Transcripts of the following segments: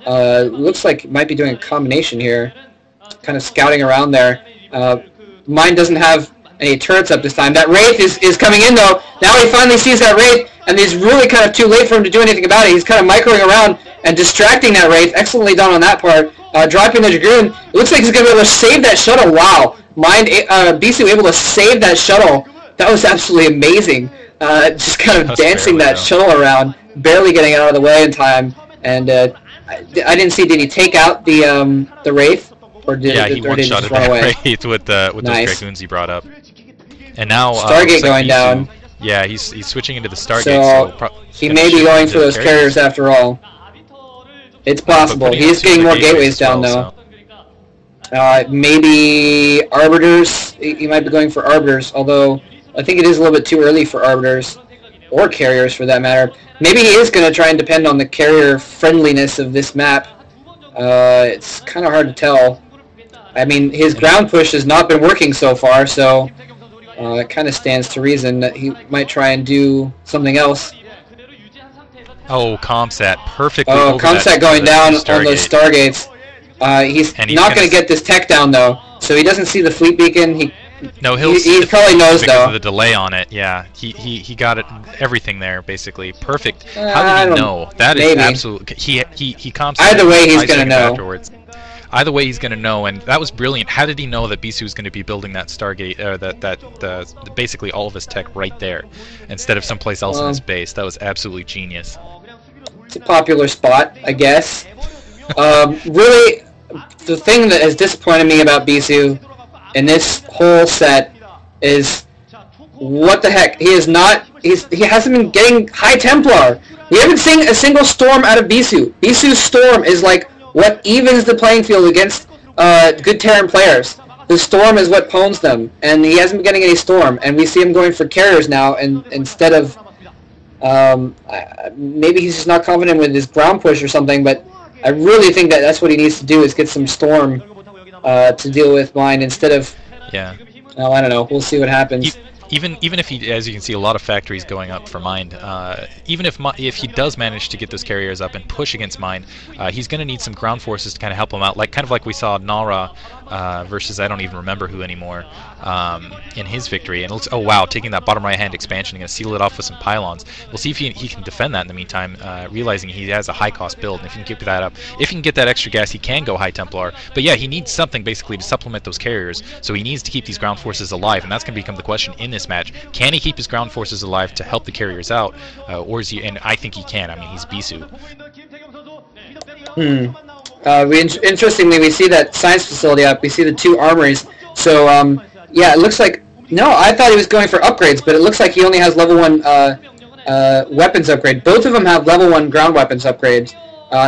Looks like it might be doing a combination here. Kind of scouting around there. Mine doesn't have any turrets up this time. That Wraith is coming in though. Now he finally sees that Wraith, and he's really kind of too late for him to do anything about it. He's kind of microing around and distracting that Wraith. Excellently done on that part. Dropping the Dragoon. It looks like he's going to be able to save that shuttle. Wow. Bisu able to save that shuttle. That was absolutely amazing. Just kind of dancing that shuttle around, barely getting it out of the way in time. And I didn't see, did he take out the Wraith? Or did he one-shotted that Wraith with those Dragoons he brought up. And now Stargate going down. Yeah, he's switching into the Stargate. So he may be going for those carriers after all. It's possible. He's getting more gateways down though. Maybe Arbiters. He might be going for Arbiters, although I think it is a little bit too early for Arbiters. Or carriers for that matter. Maybe he is going to try and depend on the carrier friendliness of this map. It's kind of hard to tell. I mean, his ground push has not been working so far, so it kind of stands to reason that he might try and do something else. Oh, Comsat, perfectly. Oh, Comsat going down on those Stargates. He's not going to get this tech down though, so he doesn't see the fleet beacon. He probably knows though. Of the delay on it, yeah. He got it, everything there basically perfect. How did he know? That is absolutely. He Comsat. Either way, he's going to know. Afterwards. Either way, he's going to know, and that was brilliant. How did he know that Bisu was going to be building that Stargate, basically all of his tech right there, instead of someplace else in his base? That was absolutely genius. It's a popular spot, I guess. Really, the thing that has disappointed me about Bisu in this whole set is what the heck? He hasn't been getting High Templar. We haven't seen a single storm out of Bisu. Bisu's storm is like what evens the playing field against good Terran players. The storm is what pwns them, and he hasn't been getting any storm. And we see him going for carriers now, and instead of maybe he's just not confident with his ground push or something. But I really think that that's what he needs to do is get some storm to deal with mine instead of. Yeah. Oh, I don't know. We'll see what happens. Even if he, as you can see, a lot of factories going up for Mind. Even if he does manage to get those carriers up and push against Mind, he's going to need some ground forces to kind of help him out, kind of like we saw Nara versus I don't even remember who anymore in his victory. And it looks, oh wow, taking that bottom right hand expansion, going to seal it off with some pylons. We'll see if he can defend that in the meantime, realizing he has a high cost build. And if he can keep that up, if he can get that extra gas, he can go High Templar. But yeah, he needs something basically to supplement those carriers. So he needs to keep these ground forces alive, and that's going to become the question in this match. Can he keep his ground forces alive to help the carriers out, or is he? And I think he can. I mean, he's Bisu. Interestingly, we see that science facility up. We see the two armories. So yeah, it looks like I thought he was going for upgrades, but it looks like he only has level 1 weapons upgrade. Both of them have level 1 ground weapons upgrades.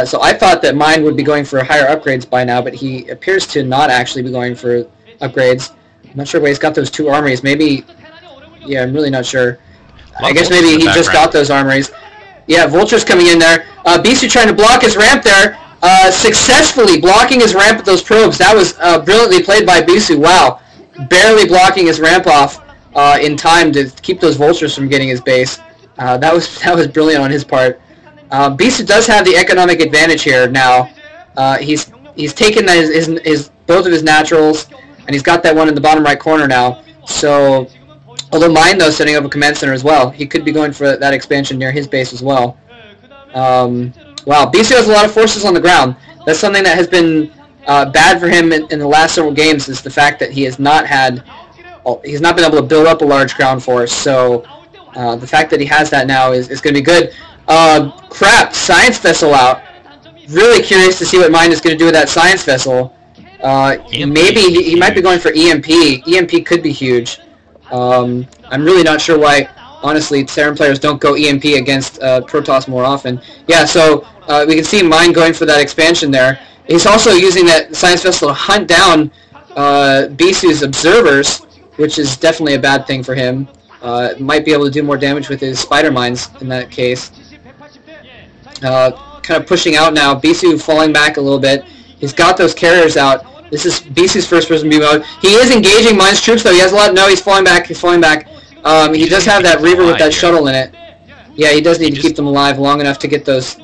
So I thought that mine would be going for higher upgrades by now, but he appears to not actually be going for upgrades. I'm not sure why he's got those two armories. Maybe. Yeah, I'm really not sure. I guess maybe he just got those armories. Yeah, Vulture's coming in there. Bisu trying to block his ramp there. Successfully blocking his ramp with those probes. That was brilliantly played by Bisu. Wow. Barely blocking his ramp off in time to keep those Vultures from getting his base. That was brilliant on his part. Bisu does have the economic advantage here now. He's taken both of his naturals, and he's got that one in the bottom right corner now. So. Although mine, though, setting up a command center as well. He could be going for that expansion near his base as well. Wow, Bisu has a lot of forces on the ground. That's something that has been bad for him in the last several games, is the fact that he has not been able to build up a large ground force. So the fact that he has that now is going to be good. Crap, science vessel out. Really curious to see what mine is going to do with that science vessel. Maybe he might be going for EMP. EMP could be huge. I'm really not sure why, honestly, Terran players don't go EMP against Protoss more often. Yeah, so we can see mine going for that expansion there. He's also using that science vessel to hunt down Bisu's observers, which is definitely a bad thing for him. Might be able to do more damage with his spider mines in that case. Kind of pushing out now. Bisu falling back a little bit. He's got those carriers out. This is Bisu's first-person view mode. He is engaging mine's troops, though. He has a lot. No, he's falling back. He's falling back. He does have that Reaver with that shuttle in it. Yeah, he does need to keep them alive long enough to get those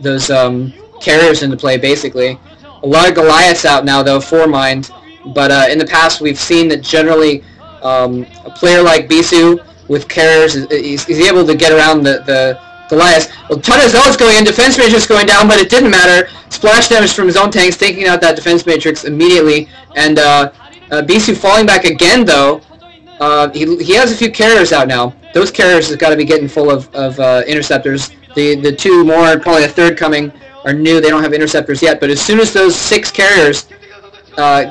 carriers into play, basically. A lot of Goliaths out now, though, for Mind. But in the past, we've seen that generally a player like Bisu with carriers, he's able to get around the Goliaths. Well, a ton of Zealots going in, defense matrix going down, but it didn't matter. Splash damage from his own tanks, taking out that defense matrix immediately. And Bisu falling back again, though. He has a few carriers out now. Those carriers have got to be getting full of interceptors. The two more, probably a third coming, are new. They don't have interceptors yet. But as soon as those 6 carriers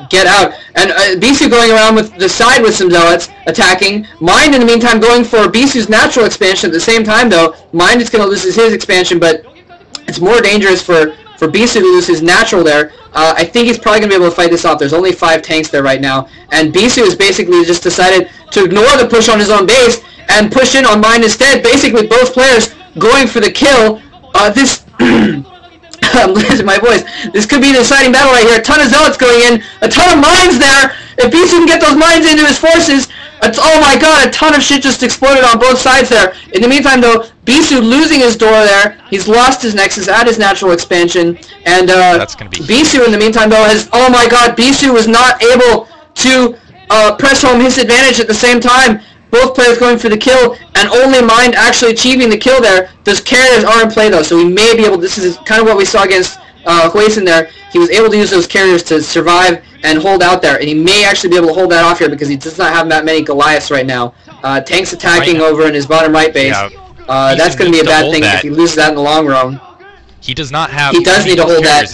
get out, and Bisu going around with the side with some Zealots attacking. Mind in the meantime going for Bisu's natural expansion at the same time, though. Mind is going to lose his expansion, but it's more dangerous for Bisu to lose his natural there. I think he's probably going to be able to fight this off. There's only 5 tanks there right now, and Bisu has basically just decided to ignore the push on his own base and push in on Mind instead. Basically, both players going for the kill. This... I'm losing my voice. This could be an exciting battle right here. A ton of Zealots going in. A ton of mines there. If Bisu can get those mines into his forces, oh my god, a ton of shit just exploded on both sides there. In the meantime, though, Bisu losing his door there. He's lost his Nexus at his natural expansion. And that's gonna be Bisu, in the meantime, though, has... Oh my god, Bisu was not able to press home his advantage at the same time. Both players going for the kill, and only Mind actually achieving the kill there. Those carriers are in play, though, so we may be able... This is kind of what we saw against Hueson there. He was able to use those carriers to survive and hold out there, and he may actually be able to hold that off here because he does not have that many Goliaths right now. Tanks attacking over in his bottom right base. Yeah, that's going to be a bad thing if he loses that in the long run. He does not have... He does need to hold that.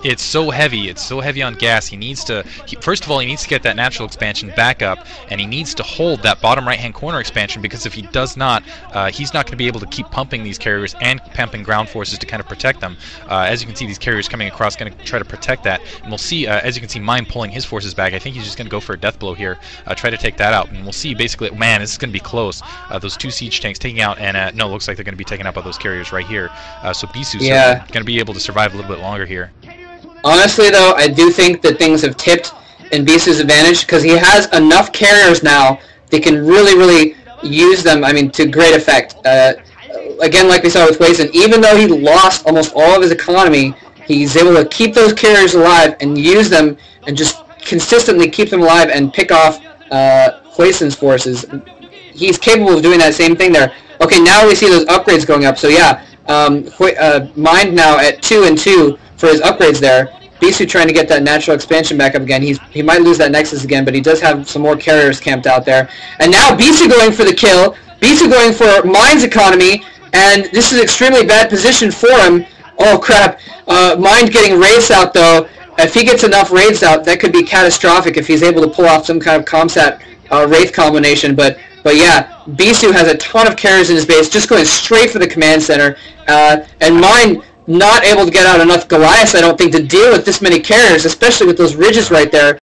It's so heavy. It's so heavy on gas. He needs to... First of all, he needs to get that natural expansion back up, and he needs to hold that bottom right-hand corner expansion, because if he does not, he's not going to be able to keep pumping these carriers and pumping ground forces to kind of protect them. As you can see, these carriers coming across going to try to protect that. And we'll see, as you can see, Mind pulling his forces back. I think he's just going to go for a death blow here, try to take that out. And we'll see, basically... Man, this is going to be close. Those 2 siege tanks taking out, and no, it looks like they're going to be taken out by those carriers right here. So Bisu's going to be able to survive a little bit longer here. Honestly, though, I do think that things have tipped in Bisu's advantage, because he has enough carriers now that can really use them, I mean, to great effect. Again, like we saw with Hueson, even though he lost almost all of his economy, he's able to keep those carriers alive and use them and just consistently keep them alive and pick off Hueson's forces. He's capable of doing that same thing there. Okay, now we see those upgrades going up, so yeah. Mind now at 2 and 2 for his upgrades there. Bisu trying to get that natural expansion back up again. He might lose that Nexus again, but he does have some more carriers camped out there. And now Bisu going for the kill. Bisu going for Mind's economy, and this is an extremely bad position for him. Oh crap. Mind getting raids out, though. If he gets enough raids out, that could be catastrophic if he's able to pull off some kind of Comsat Wraith combination. But yeah, Bisu has a ton of carriers in his base, just going straight for the command center. And Mind not able to get out enough Goliaths, I don't think, to deal with this many carriers, especially with those ridges right there.